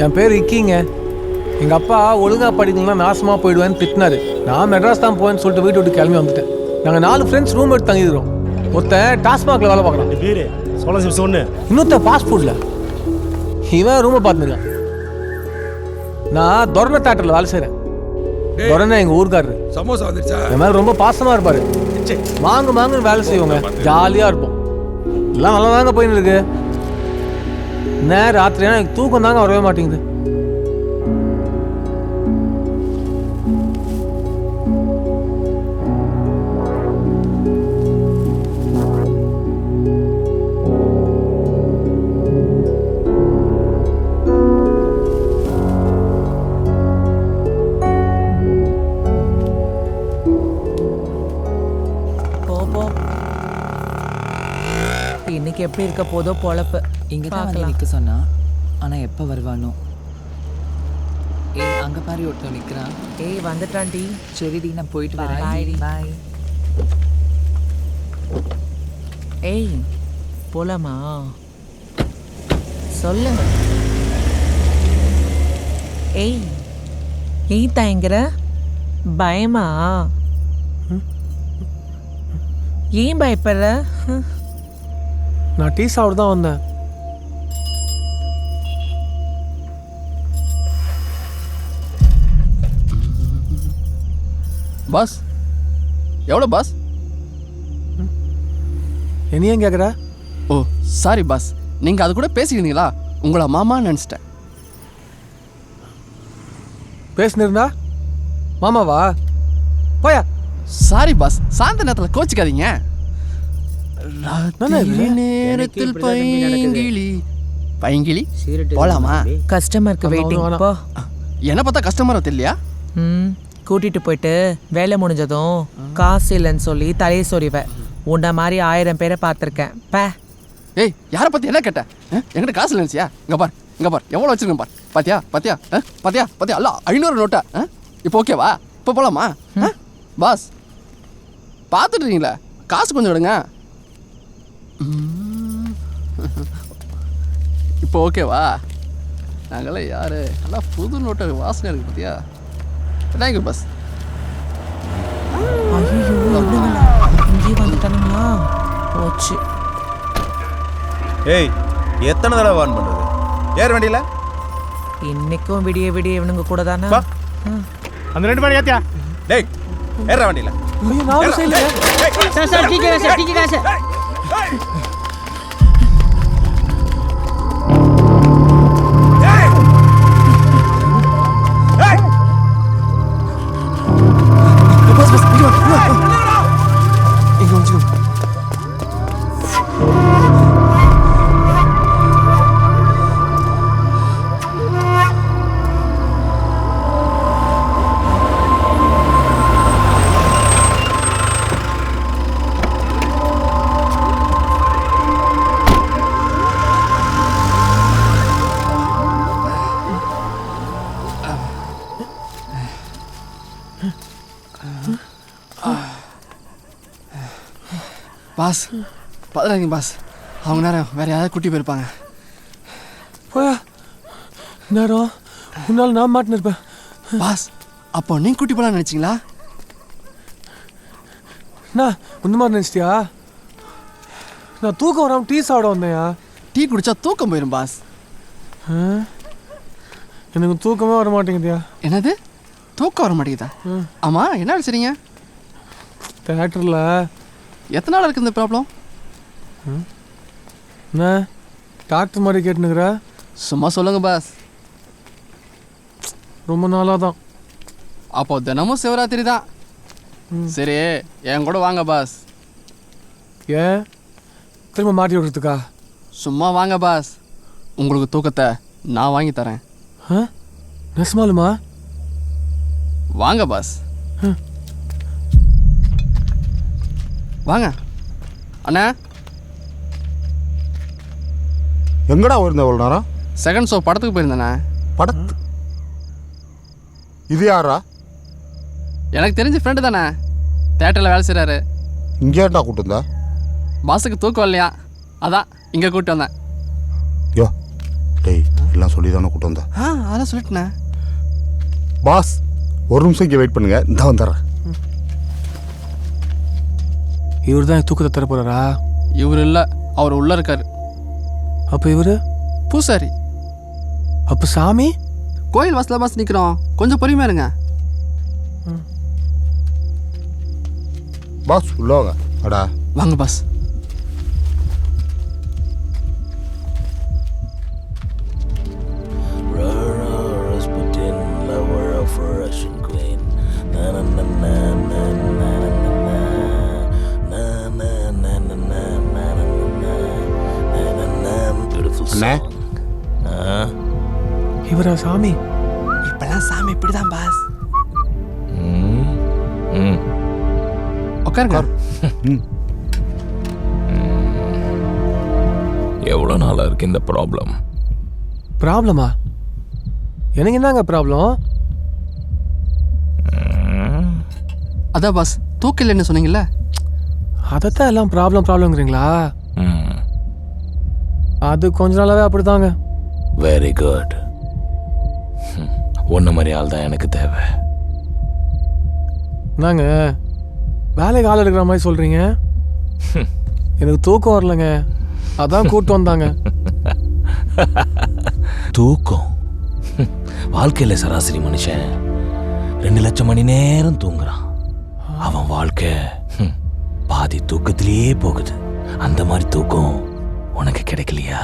என் பேர் இக்கிங்க. எங்கள் அப்பா ஒழுங்காக படிக்கலாம் நாசமாக போயிடுவேன்னு திட்டினாரு. நான் மெட்ராஸ் தான் போவேன்னு சொல்லிட்டு வீட்டு விட்டு கிளம்பி வந்துட்டேன். நாங்கள் 4 ஃப்ரெண்ட்ஸ் ரூம் எடுத்து தங்கிடுறோம். ஒருத்தன் டாஸ்மாகில் வேலை பார்க்குறான். பேர் ஸ்காலர்ஷிப் ஒன்று. இன்னொருத்தன் ஃபாஸ்ட் ஃபுட்டில். இவன் ரூமை பார்த்துருக்கான். நான் தொரண தேட்டரில் வேலை செய்கிறேன். தொரணை எங்கள் ஊருக்காரரு. சமோசா வந்துருச்சா? என் மேலே ரொம்ப பாசமாக இருப்பார். மாங்குன்னு வேலை செய்வோங்க. ஜாலியாக இருப்போம். எல்லாம் நல்லா தாங்க போயின்னு இருக்கு. ராத்திரினா எனக்கு தூக்கம் தாங்க வரவே மாட்டேங்குது. இன்னைக்கு எப்படி இருக்க போதோ பொழப்பு. இங்கே தான் வந்து நிற்க சொன்னா, ஆனால் எப்போ வருவானோ. ஏய், அங்கே பாரு ஒருத்தன் நிற்கிறான். ஏய் வந்துட்டான்டி. சரிடி, நான் போயிட்டு வரேன். பாய் பாய். ஏய் போலாமா? சொல்லு. ஏய் ஏய் தயங்குற? பயமா? ஏன் பயப்படுற? நான் டீ சாப்பிட தான் வந்தேன். பாஸ் எவ்வளோ பாஸ்? என்னையும் கேட்குற? ஓ சாரி பாஸ், நீங்கள் அது கூட பேசிக்கிறீங்களா? உங்களை மாமா நினச்சிட்டேன். பேசினிருந்தா மாமாவா? போயா. சாரி பாஸ், சாயந்தர நேரத்தில் கோச்சிக்காதீங்க. நேரத்தில் பைங்கிளி போலாமா? கஸ்டமருக்கு வெயிட்டிங். போ. என்ன பார்த்தா கஸ்டமர் தெரியலையா? கூட்டிட்டு போயிட்டு வேலை முடிஞ்சதும் காசு இல்லைன்னு சொல்லி தலையை சொறிவ. உன்ன மாதிரி 1000 பேரை பார்த்துருக்கேன். பே. ஏய், யாரை பற்றி என்ன கேட்ட? என்கிட்ட காசு இல்லைச்சியா? இங்கே பார் எவ்வளோ வச்சுருக்கேன் பார். பாத்தியா அல்ல 500 நோட்டா. இப்போ ஓகேவா? இப்போ போகலாமா? பாஸ் பார்த்துட்டுறீங்களா? காசு கொஞ்சம் விடுங்க. இப்போ ஓகேவா? நாங்களே யாரு நல்லா புது நோட்டை வாசனை இருக்கு பார்த்தியா? Thank you boss. இங்கே வந்துட்டானுங்களா? போச்சு. ஏய், எத்தனை தடவை வான் பண்றது? ஏற வண்டியில இன்னைக்கும் விடிய விடிய இவனுங்க கூட தானே. அந்த 2 பேரும் ஏத்தியா? டேய், ஏற வண்டியில. நான் செய்யல சார் டிக்கெட் காசு. பாஸ் பதறாதீங்க பாஸ், அவங்க நேரம் வேற யாராவது கூட்டி போயிருப்பாங்க. போயா. நேரம் உன்னால் நான் மாட்டின்னு இருப்பேன். பாஸ், அப்போ நீங்கள் கூட்டி போகலான்னு நினச்சிங்களா? நான் இந்த மாதிரி நினச்சிட்டியா? நான் தூக்கம் வராமல் டீ சாப்பிட வந்தேயா. டீ குடித்தா தூக்கம் போயிடும் பாஸ். எனக்கு தூக்கமே வர மாட்டேங்குதியா. என்னது தூக்கம் வர மாட்டேங்குதா? ஆமாம், என்ன சரிங்க? தேட்டரில் எத்தனை நாள் இருக்குது இந்த ப்ராப்ளம்? என்ன டாக்டர் மாதிரி கேட்டுனுக்குற? சும்மா சொல்லுங்கள் பாஸ். ரொம்ப நாளாக தான். அப்போ தினமும் சிவராத்திரி தான். சரி, என் கூட வாங்க பாஸ். ஏன் திரும்ப மாட்டி விடுறதுக்கா? சும்மா வாங்க பாஸ், உங்களுக்கு தூக்கத்தை நான் வாங்கி தரேன். நெசமாலுமா? வாங்க பாஸ். வாங்க அண்ணா. எங்கடா இருந்த இவ்வளோ நேரம்? செகண்ட் ஷோ படத்துக்கு போயிருந்தேண்ணே. படத்து? இது யாரா? எனக்கு தெரிஞ்ச ஃப்ரெண்டு தானே, தேட்டரில் வேலை செய்கிறாரு. இங்கே ஏன்டா கூட்டு இருந்தா? பாஸுக்கு தூக்கம் இல்லையா, அதான் இங்கே கூப்பிட்டு வந்தேன். யோ, டேய் எல்லாம் சொல்லி தானே கூட்டு வந்தா அதெல்லாம் சொல்லிட்டேண்ணே. பாஸ் ஒரு நிமிஷம் இங்கே வெயிட் பண்ணுங்க, இந்த வந்துடுறேன். இவர் தான் தூக்கத்தை தர போகிறாரா? இவர் இல்லை, அவர் உள்ளே இருக்கார். அப்போ இவர் பூசாரி. அப்போ சாமி? கோயில் வாசலில் பாஸ் நிற்கிறோம், கொஞ்சம் பொறுமையா இருங்க. பாஸ் உள்ள வாங்க. அடா வாங்க பாஸ். அண்ணே இவரா சாமி? இப்பெல்லாம் சாமி இப்படிதான் பாஸ். உட்காருங்க. எவ்வளோ நாளாக இருக்கு இந்த ப்ராப்ளம்? ப்ராப்ளமா? எனக்கு என்னங்க ப்ராப்ளம்? அதான் பாஸ் தூக்கம் இல்லைன்னு சொன்னீங்கல்ல, அதைத்தான் எல்லாம் ப்ராப்ளம்ங்கிறீங்களா? அது கொஞ்ச நாளாவே அப்படிதாங்க. Very good. ஒன்றை மாதிரி ஆள் தான் எனக்கு தேவை. என்னங்க வேலைக்கு ஆள் எடுக்கிற மாதிரி சொல்கிறீங்க? எனக்கு தூக்கம் வரலங்க, அதான் கூப்பிட்டு வந்தாங்க. தூக்கம்? வாழ்க்கையில் சராசரி மனுஷன் 2 லட்சம் மணி நேரம் தூங்குறான். அவன் வாழ்க்கை பாதி தூக்கத்திலேயே போகுது. அந்த மாதிரி தூக்கம் உனக்கு கிடைக்கலையா?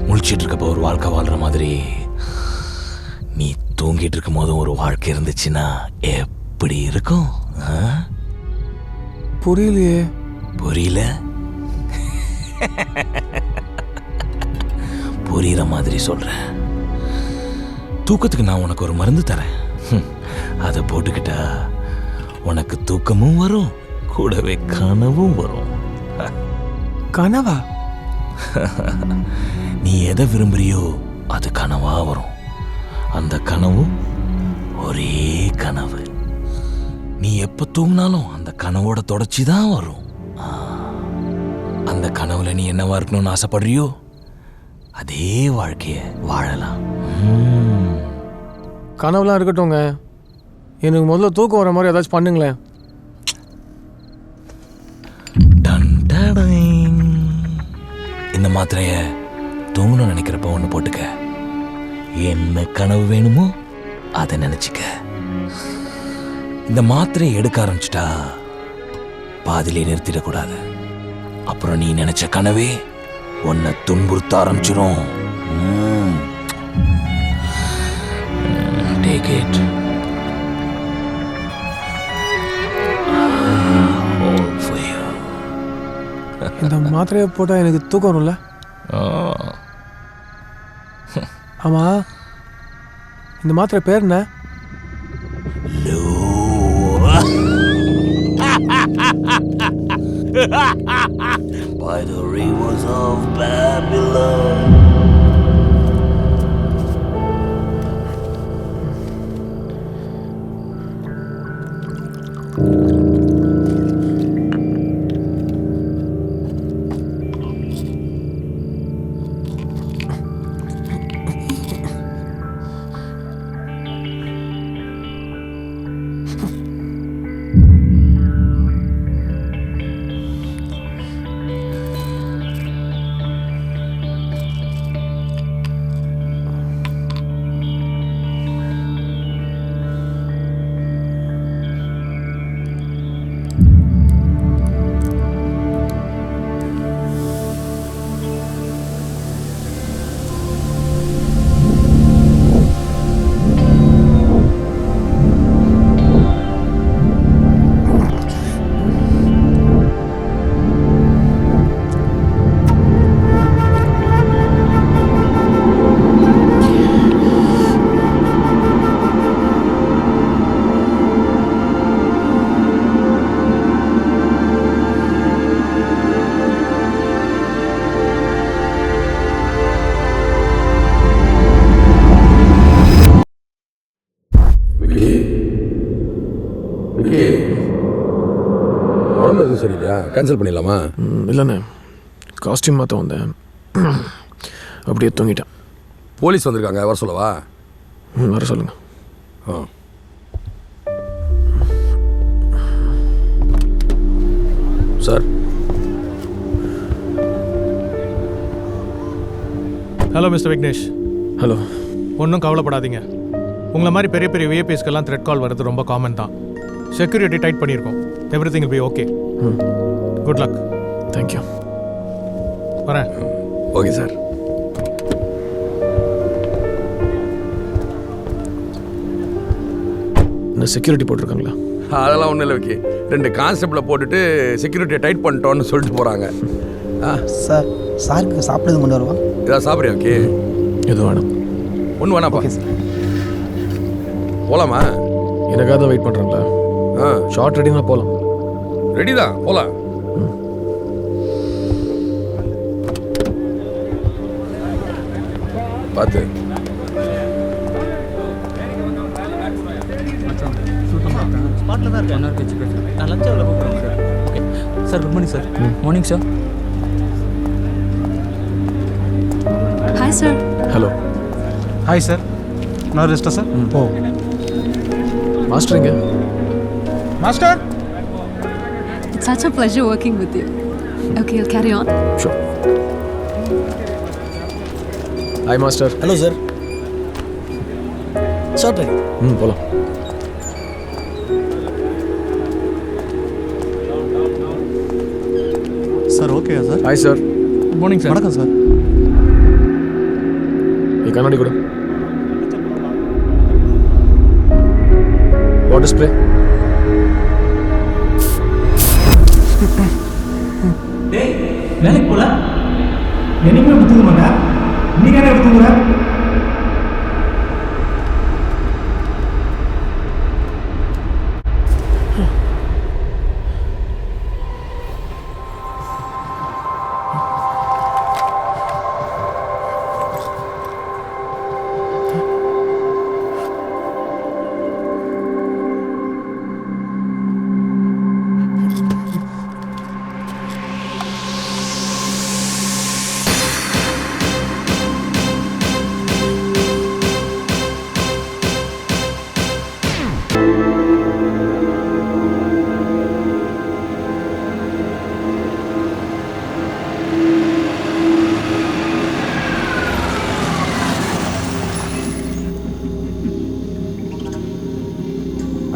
முழிச்சிட்டு இருக்கப்போ ஒரு வாழ்க்கை வாழ்ற மாதிரி நீ தூங்கிட்டு இருக்கும் போதும் ஒரு வாழ்க்கை இருந்துச்சுன்னா எப்படி இருக்கும்? புரியலையே. புரியல? புரியுற மாதிரி சொல்றேன். தூக்கத்துக்கு நான் உனக்கு ஒரு மருந்து தரேன். அதை போட்டுக்கிட்டா உனக்கு தூக்கமும் வரும், கூடவே கனவும் வரும். கனவா? நீ எதை விரும்புறியோ அது கனவா வரும். அந்த கனவு ஒரே கனவு. நீ எப்ப தூங்கினாலும் அந்த கனவோட தொடர்ச்சி தான் வரும். அந்த கனவுல நீ என்னவா இருக்கணும்னு ஆசைப்படுறியோ அதே வாழ்க்கைய வாழலாம். கனவுலாம் இருக்கட்டும்ங்க, எனக்கு முதல்ல தூக்கம் வர மாதிரி ஏதாச்சும் பண்ணுங்களேன். இந்த மாத்திரைய தூங்கணும்னு நினைக்கிறப்ப ஒன்று போட்டுக்க. என்ன கனவு வேணுமோ அதை நினைச்சுக்க. இந்த மாத்திரையை எடுக்க ஆரம்பிச்சிட்டா பாதிலே நிறுத்திடக்கூடாது. அப்புறம் நீ நினைச்ச கனவே உன்னை துன்புறுத்த ஆரம்பிச்சிடும். Take it. All for you. இந்த மாத்திரையை போட்டால் எனக்கு தூக்கம் வரும்ல? ஆமாம், இந்த மாத்திரை பேர் என்ன? By the rivers of Babylon. சரியா கேன்சல் பண்ணிடலாமா? இல்லைண்ணே, காஸ்டியூம் மாற்ற வந்தேன். அப்படியே தூங்கிட்டேன். போலீஸ் வந்திருக்காங்க, வர சொல்லவா? வர சொல்லுங்க. Sir. Hello mister Vignesh. Hello. ஒன்றும் கவலைப்படாதீங்க. உங்களை மாதிரி பெரிய பெரிய விஐபிஸ்க்கெல்லாம் த்ரெட் கால் வர்றது ரொம்ப காமன் தான். செக்யூரிட்டி டைட் பண்ணியிருக்கோம். Everything will be okay. Good luck. Thank you. வரேன். Okay sir. என்ன செக்யூரிட்டி போட்டிருக்காங்களா? அதெல்லாம் ஒன்றும் இல்லை ஓகே. 2 கான்ஸ்டபிளை போட்டுட்டு செக்யூரிட்டியை டைட் பண்ணிட்டோன்னு சொல்லிட்டு போகிறாங்க. சார், சாருக்கு சாப்பிடுறது கொண்டு வருவா? ஏதாவது சாப்பிட்றியா? ஓகே. எது வேணும்? ஒன்று வேணாப்பா. Okay sir. போகலாமா? எனக்காக தான் வெயிட் பண்ணுறாங்களா? ஷார்ட் ரெடினா போகலாம். ரெடி தான், போகலாம். பார்த்து. Sir good morning sir. Morning sir. Hi sir. Hello. Hi sir. நான் ரெஸ்டா சார்? ஓ மாஸ்டர் எங்க? Master. It's such a pleasure working with you. Okay, I'll carry on. Sure. Hi master. Hello sir. Shot ready. போகலாம். Sir ஓகேயா sir? Hi sir. Good morning sir. வணக்கம் sir. கண்ணாடி கூட. Water spray. வேலைக்கு போல என்னைக்குமே எப்படி தூங்க மாட்டா? நீங்க என்ன எப்படி தூங்குற?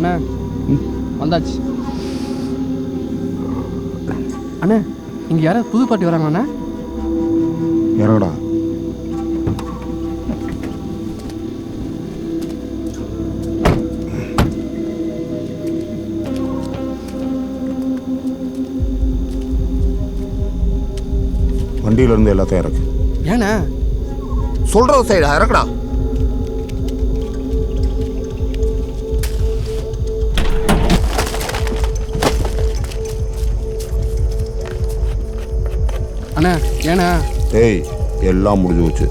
அண்ணா வந்தாச்சு. அண்ணா இங்கே யாராவது புது பாட்டி வராங்கண்ணா? இறங்கடா. வண்டியில இருந்து எல்லாத்தையும் இறக்கு. ஏண்ணா? சொல்ற சைடா இறக்குடா. அண்ணா ஏண்ணா? ஏய், எல்லாம் முடிஞ்சு போச்சு.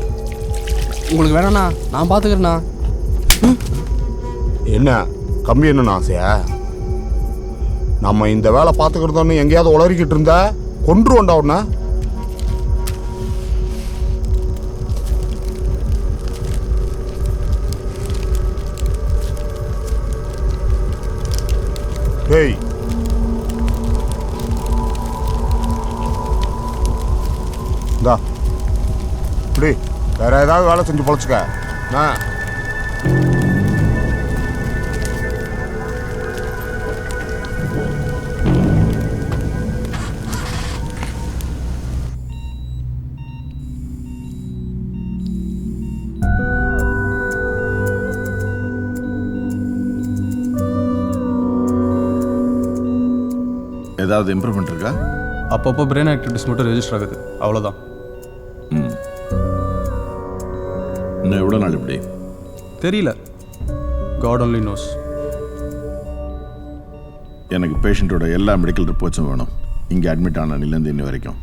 உங்களுக்கு வேணாண்ணா, நான் பார்த்துக்கிறேண்ணா. என்ன கம்பி என்னன்னு ஆசையா? நம்ம இந்த வேலை பார்த்துக்கிறதோன்னு எங்கேயாவது உளறிக்கிட்டு இருந்தா கொன்றுவோண்டா உடனே. டேய், இந்தா இப்படி வேற ஏதாவது வேலை செஞ்சு பொழைச்சுக்க. ஏதாவது இம்ப்ரூவ்மெண்ட் இருக்கா? அப்பப்போ பிரெயின் ஆக்டிவிட்டிஸ் மட்டும் ரெஜிஸ்டர் ஆகுது, அவ்வளோதான். இன்னும் எவ்வளோ நாள் இப்படி? தெரியல, காட் ஒன்லி நோஸ். எனக்கு பேஷண்ட்டோட எல்லா மெடிக்கல் ரிப்போர்ட்ஸும் வேணும், இங்கே அட்மிட் ஆன அன்னிலேருந்து இன்னி வரைக்கும்.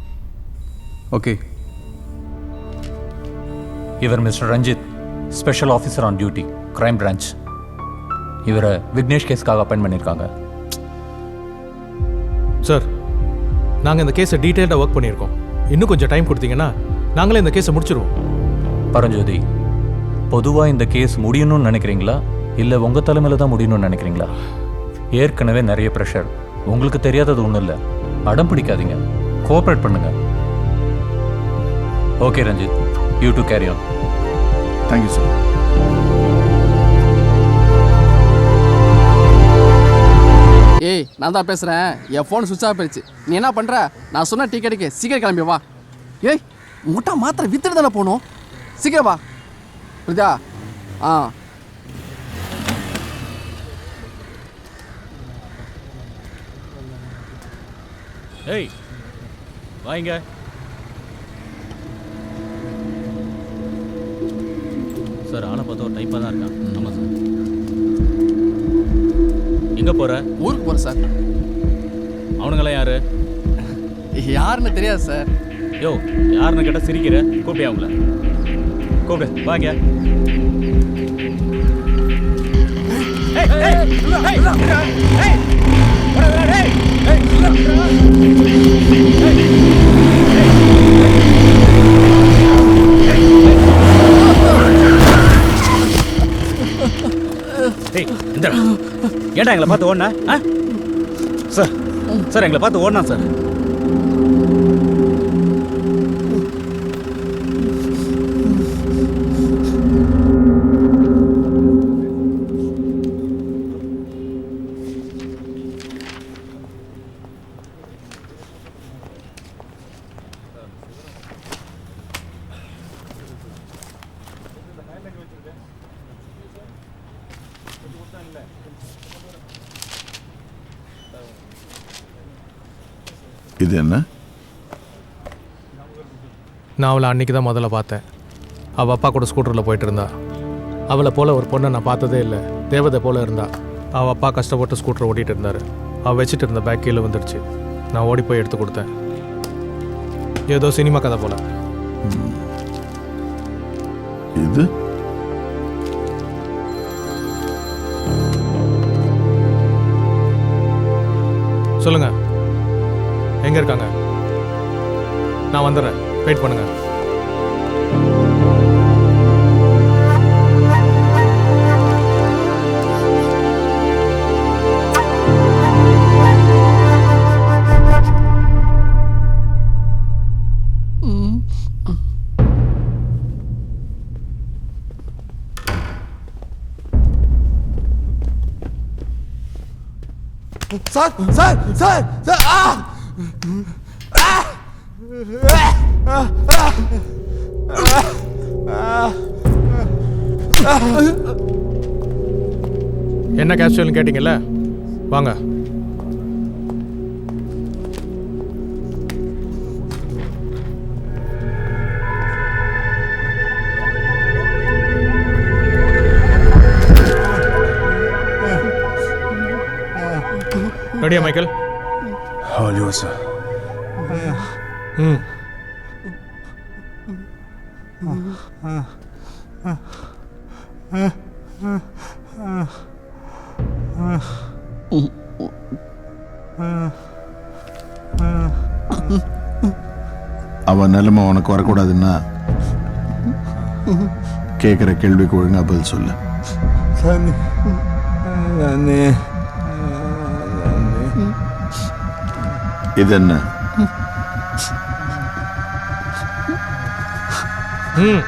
ஓகே. இவர் mister Ranjith, special officer on duty, crime branch. இவரை விக்னேஷ் கேஸ்க்காக அப்பாயின்ட் பண்ணியிருக்காங்க. சார், நாங்கள் இந்த கேஸை டீட்டெயில்டாக ஒர்க் பண்ணியிருக்கோம். இன்னும் கொஞ்சம் டைம் கொடுத்தீங்கன்னா நாங்களே இந்த கேஸை முடிச்சிருவோம். பரஞ்சோதி, பொதுவாக இந்த கேஸ் முடியணும்னு நினைக்கிறீங்களா இல்லை உங்கள் தலைமையில் தான் முடியணும்னு நினைக்கிறீங்களா? ஏற்கனவே நிறைய ப்ரெஷர். உங்களுக்கு தெரியாதது ஒன்றும் இல்லை. அடம் பிடிக்காதீங்க, கோஆப்ரேட் பண்ணுங்க. Okay Ranjith, you do carry on. Thank you sir. ஏய், நான் தான் பேசுகிறேன். என் ஃபோன் சுவிட்ச் ஆஃப் போயிடுச்சு. நீ என்ன பண்ணுற? நான் சொன்ன டீ கடைக்கு சீக்கிரம் கிளம்பி வா. ஏய், முட்டா மாத்திரை வித்துட்டு தானே போகணும். சீக்கிரம் வா புரியுதா? ஆ ஏய் வாங்க. சார் ஆளை பார்த்தா ஒரு டைப்பாக தான் இருக்கான். ஆமாம் சார். எங்கே போகிற? ஊருக்கு போகிறேன் சார். அவனுங்களாம் யாரு? யாருன்னு தெரியாது சார். யோ, யாருன்னு கேட்டால் சிரிக்கிற. கூப்பிட்டியா அவங்கள? கூப்பிடு, வாங்க. ஏன்டா எங்களை பார்த்து ஓடனா? சார் சார் எங்களை பார்த்து ஓடனா சார்? இது என்ன? நான் அவளை அன்றைக்கி தான் முதல்ல பார்த்தேன். அவள் அப்பா கூட ஸ்கூட்டரில் போயிட்டு இருந்தா. அவளை போல் ஒரு பொண்ணை நான் பார்த்ததே இல்லை. தேவதை போல் இருந்தா. அவள் அப்பா கஷ்டப்பட்டு ஸ்கூட்டரை ஓட்டிகிட்டு இருந்தார். அவள் வச்சுட்டு இருந்த பேக் கீழே வந்துடுச்சு. நான் ஓடி போய் எடுத்து கொடுத்தேன். ஏதோ சினிமா கதை போல். இது சொல்லுங்க, எங்கே இருக்காங்க? நான் வந்துடுறேன், வெயிட் பண்ணுங்க. சார் சார் சார் சார் என்ன கேப்சூல்னு கேட்டிங்கல்ல, வாங்க. ரெடியா மைக்கேல்? All yours, sir. அவன் நிலைமை உனக்கு வரக்கூடாதுன்னா கேட்குற கேள்விக்கு ஒழுங்கா பதில் சொல்லு. இது என்ன? ம்